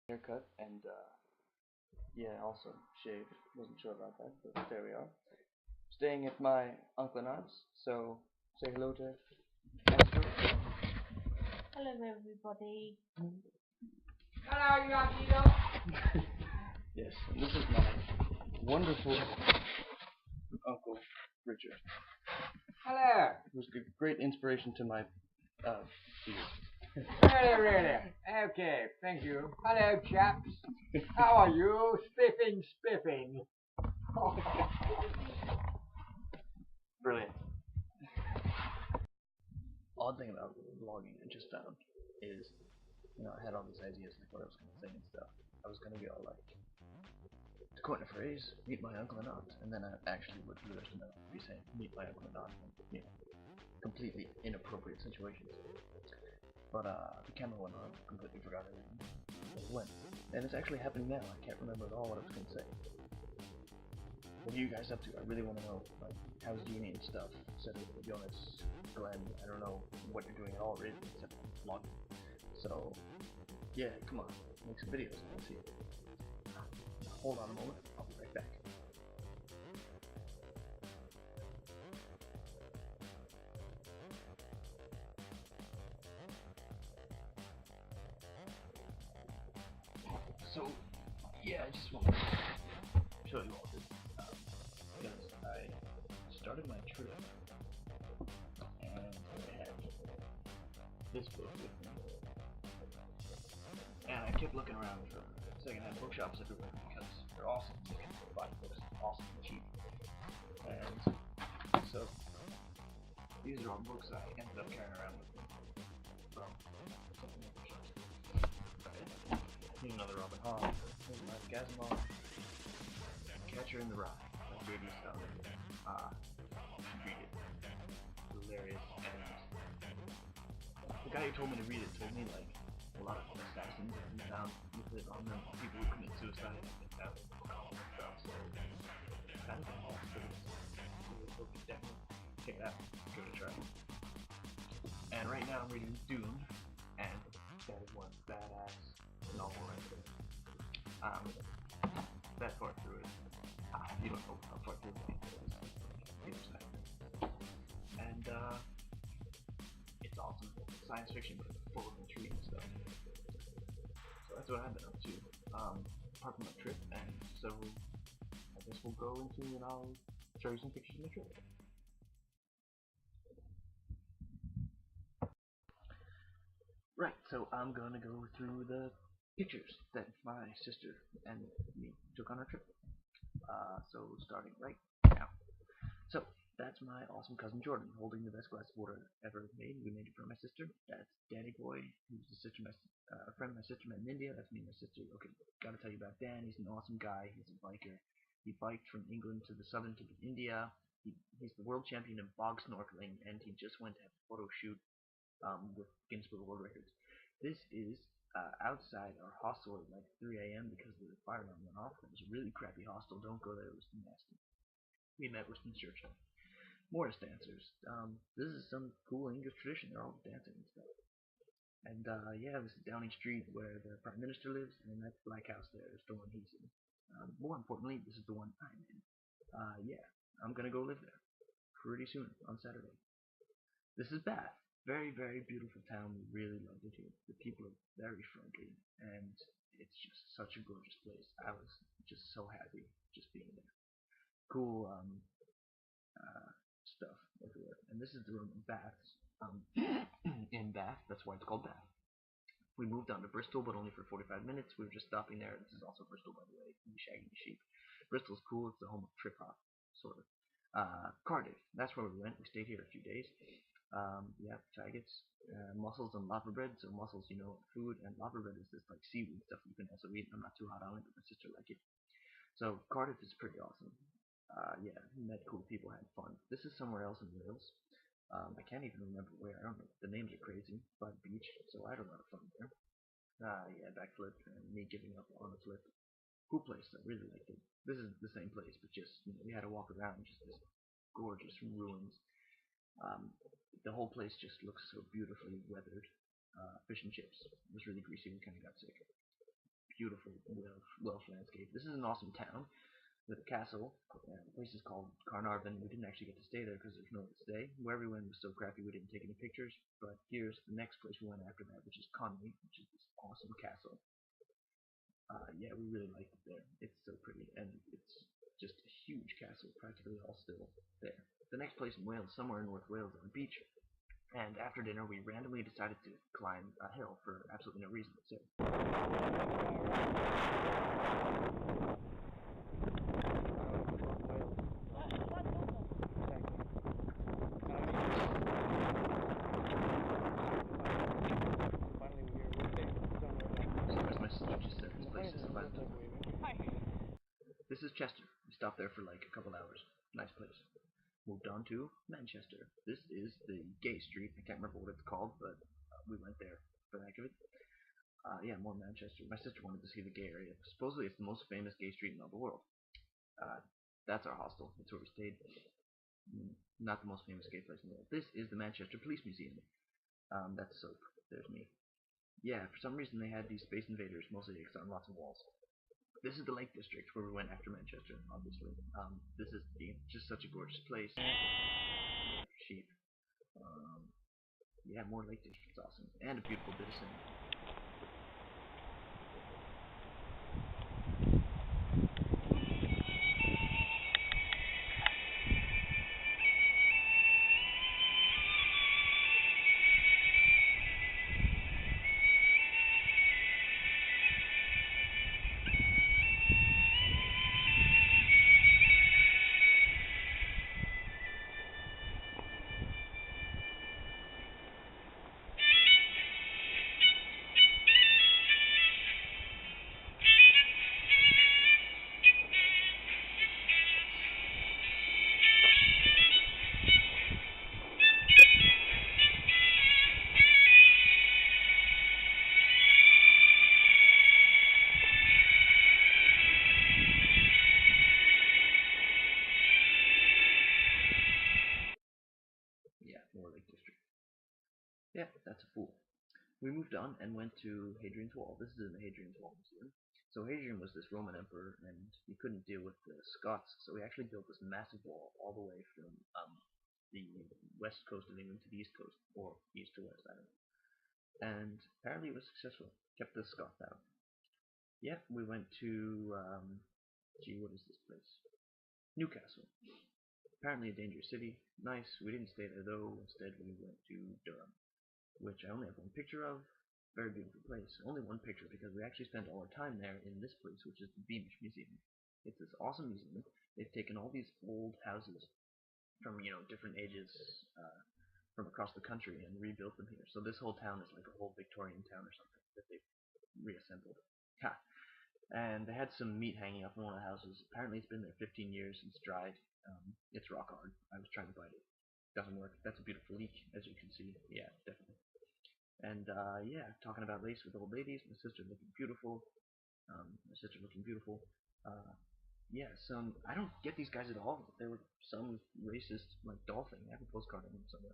haircut and yeah, also shaved. Wasn't sure about that, but there we are. Staying at my uncle and aunt's, so say hello to Astro. Hello everybody. Hello, Yagito. Yes, and this is my wonderful uncle Richard, Hello. who's a great inspiration to my beard. Really. Okay, thank you. Hello, chaps. How are you? Spiffing. Brilliant. Odd thing about vlogging I just found is, I had all these ideas like what I was gonna say and stuff. I was gonna go like, to coin a phrase, meet my uncle and aunt, and then I actually would for the rest of my life be saying meet my uncle and aunt in, completely inappropriate situations. But the camera went on, completely forgot everything. It went. And it's actually happening now. I can't remember at all what I was gonna say. What are you guys up to? I really want to know. Like, how's Jeannie and stuff? Cedric, Jonas, Glenn. I don't know what you're doing at all, really, except vlogging. So, yeah, come on, make some videos. Let's see it. Hold on a moment. I'll be right back. So, yeah, I just want to show you all this because I started my trip and I had this book with me, and I kept looking around for secondhand bookshops everywhere because they're awesome. You can buy books awesome and cheap, and so these are all books I ended up carrying around with me from secondhand bookshops. Here's another Robin Hobb. Here's my Gasimov. Catcher in the Rye. By J.D. Stalin. You should read it. It's hilarious. And the guy who told me to read it told me like a lot of assassins have been found with it on them. People who commit suicide have been found with alcohol and stuff. So it's kind of a boss, but it's really book. Definitely check it out. Give it a try. And right now I'm reading Dune, and that is one badass novel right there. That part through it. You don't know how far through it is. The other side. And it's awesome. Science fiction, but it's full of intrigue and stuff. So that's what I've been up to. Apart from my trip, and so I guess we'll go into and I'll show you some pictures of the trip. Right, so I'm gonna go through the pictures that my sister and me took on our trip. So starting right now. So that's my awesome cousin Jordan holding the best glass of water ever made. We made it for my sister. That's Danny Boy, who's a friend my sister met in India. That's me and my sister. Okay, gotta tell you about Dan. He's an awesome guy. He's a biker. He biked from England to the southern tip of India. He's the world champion in bog snorkeling, and he just went to have a photo shoot with Guinness Book of World Records. This is outside our hostel at like 3 a.m. because the fire alarm went off. It was a really crappy hostel. Don't go there. It was nasty. We met Winston Churchill. Morris dancers. This is some cool English tradition. They're all dancing and stuff. And yeah, this is Downing Street where the Prime Minister lives, and that black house there is the one he's in. More importantly, this is the one I'm in. Yeah, I'm gonna go live there pretty soon on Saturday. This is Bath. Very, very beautiful town. We really loved it here. The people are very friendly, and it's just such a gorgeous place. I was just so happy just being there. Cool stuff everywhere. And this is the room in Bath. In Bath, that's why it's called Bath. We moved down to Bristol, but only for 45 minutes. We were just stopping there. This is also Bristol, by the way. Shagging the sheep. Bristol's cool. It's the home of trip hop, sort of. Cardiff. That's where we went. We stayed here a few days. Yeah, faggots, mussels, and lava bread. So mussels, food, and lava bread is this like seaweed stuff you can also eat. I'm not too hot on it, but my sister liked it. So Cardiff is pretty awesome. Yeah, met cool people, had fun. This is somewhere else in Wales. I can't even remember where. I don't know. The names are crazy. By the beach, so I had a lot of fun there. Yeah, backflip and me giving up on a flip. Cool place. I really liked it. This is the same place, but just we had to walk around just this gorgeous ruins. The whole place just looks so beautifully weathered. Fish and chips. It was really greasy. We kind of got sick. beautiful Welsh landscape. This is an awesome town with a castle. The place is called Carnarvon. We didn't actually get to stay there because there's nowhere to stay. Where we went was so crappy we didn't take any pictures. But here's the next place we went after that, which is Conwy, which is this awesome castle. Yeah, we really liked it there. It's so pretty, and it's just a huge castle, practically all still there. The next place in Wales, somewhere in North Wales, on a beach. And after dinner, we randomly decided to climb a hill for absolutely no reason. So as my sister just said, this place is fun. This is Chester. We stopped there for like a couple hours. Nice place. Moved on to Manchester. This is the gay street. I can't remember what it's called, but we went there for the heck of it. Yeah, more Manchester. My sister wanted to see the gay area. Supposedly it's the most famous gay street in all the world. That's our hostel. That's where we stayed. Not the most famous gay place in the world. This is the Manchester Police Museum. That's Soap. There's me. Yeah, for some reason they had these Space Invaders mosaics on lots of walls. This is the Lake District where we went after Manchester, obviously. This is just such a gorgeous place. Sheep. Yeah, more Lake District's awesome. And a beautiful bit of sand. Yeah, more Lake District. Yeah, that's a fool. We moved on and went to Hadrian's Wall. This is in the Hadrian's Wall Museum. So Hadrian was this Roman emperor, and he couldn't deal with the Scots, so he actually built this massive wall all the way from the west coast of England to the east coast, or east to west, I don't know. And apparently it was successful. Kept the Scots out. Yeah, we went to what is this place? Newcastle. Apparently a dangerous city. Nice. We didn't stay there though. Instead, we went to Durham, which I only have one picture of. Very beautiful place. Only one picture because we actually spent all our time there in this place, which is the Beamish Museum. It's this awesome museum. They've taken all these old houses from different ages from across the country and rebuilt them here. So this whole town is like a whole Victorian town or something that they've reassembled. Ha! And they had some meat hanging up in one of the houses. Apparently it's been there 15 years and it's dried. It's rock hard. I was trying to bite it. Doesn't work. That's a beautiful leek, as you can see. Yeah, definitely. And yeah, talking about race with old ladies. My sister looking beautiful. Yeah, I don't get these guys at all. There were some racist, like Dolphin. I have a postcard of him somewhere.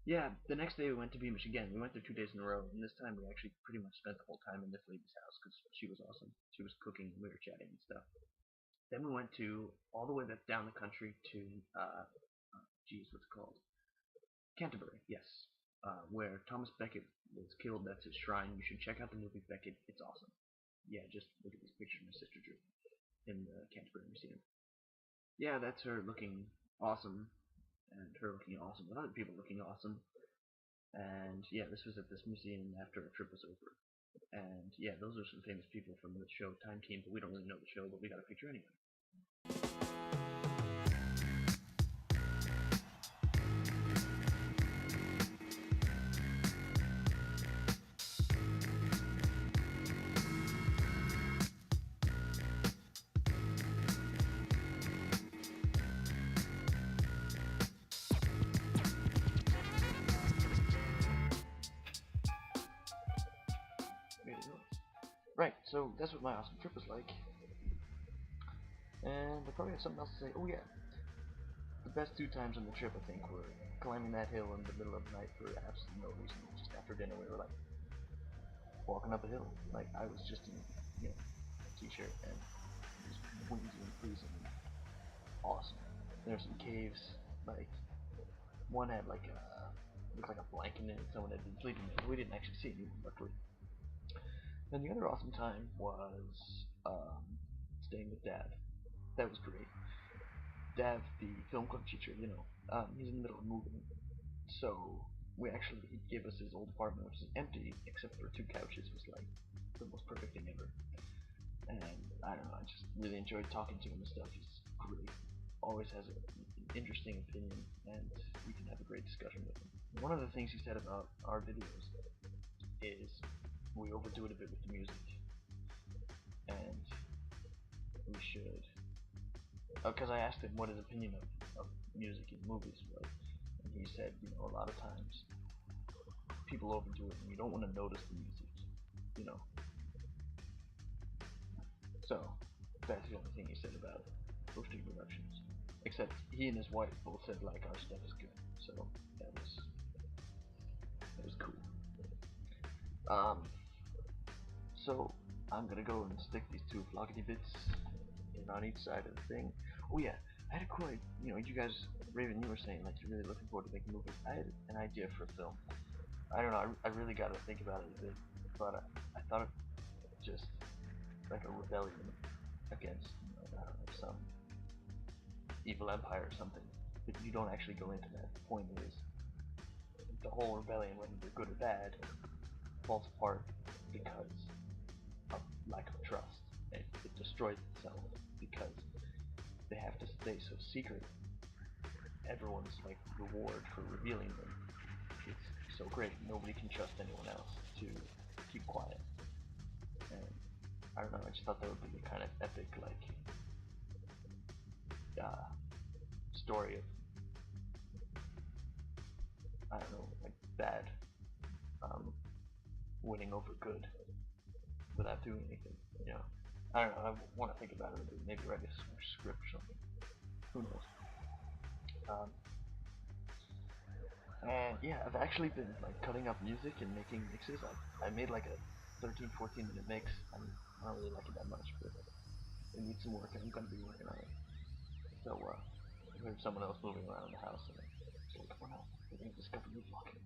Yeah, the next day we went to Beamish again. We went there 2 days in a row, and this time we actually pretty much spent the whole time in this lady's house because she was awesome. She was cooking, and we were chatting and stuff. Then we went to all the way back down the country to, what's it called? Canterbury, yes. Where Thomas Becket was killed. That's his shrine. You should check out the movie Becket. It's awesome. Yeah, just look at these pictures my sister drew in the Canterbury Museum. Yeah, that's her looking awesome, and her looking awesome with other people looking awesome. And yeah, this was at this museum after our trip was over. And yeah, those are some famous people from the show Time Team, but we don't really know the show, but we got a picture anyway. Right, so that's what my awesome trip was like. And I probably have something else to say. Oh yeah, the best 2 times on the trip I think were climbing that hill in the middle of the night for absolutely no reason. Just after dinner we were like, walking up a hill. Like I was just in, you know, t-shirt and it was windy and freezing. Awesome. There's some caves. Like one had like a looked like a blanket in it. Someone had been sleeping. We didn't actually see anyone, luckily. And the other awesome time was staying with Dad. That was great. Dad, the film club teacher, he's in the middle of moving, so we actually he gave us his old apartment, which is empty except for two couches. It was like the most perfect thing ever. And I don't know, I just really enjoyed talking to him and stuff. He's great. Always has an interesting opinion, and you can have a great discussion with him. One of the things he said about our videos is we overdo it a bit with the music, and we should. Because I asked him what his opinion of music in movies was, and he said, a lot of times people overdo it, and you don't want to notice the music, you know. So that's the only thing he said about post productions. Except he and his wife both said like our stuff is good, so that was cool. Um, so I'm gonna go and stick these two vloggity bits in on each side of the thing. Oh yeah, I had a cool idea. You guys, Raven, you were saying like you're really looking forward to making movies. I had an idea for a film. I don't know. I really got to think about it a bit, but I thought it just like a rebellion against I don't know, some evil empire or something. But you don't actually go into that. The point is the whole rebellion, whether they're good or bad, falls apart because of lack of trust. It destroys itself because they have to stay so secret. Everyone's like reward for revealing them is so great. Nobody can trust anyone else to keep quiet. And I don't know. I just thought that would be a kind of epic like story of I don't know like bad winning over good without doing anything. I don't know. I want to think about it a bit. Maybe write a script or something. Who knows? Um, and yeah, I've actually been like cutting up music and making mixes. I made like a 13, 14 minute mix. I don't really like it that much, but it needs some work, and I'm gonna be working on it. So I heard someone else moving around the house, and I was like, come on out, we're gonna discover new vlogging.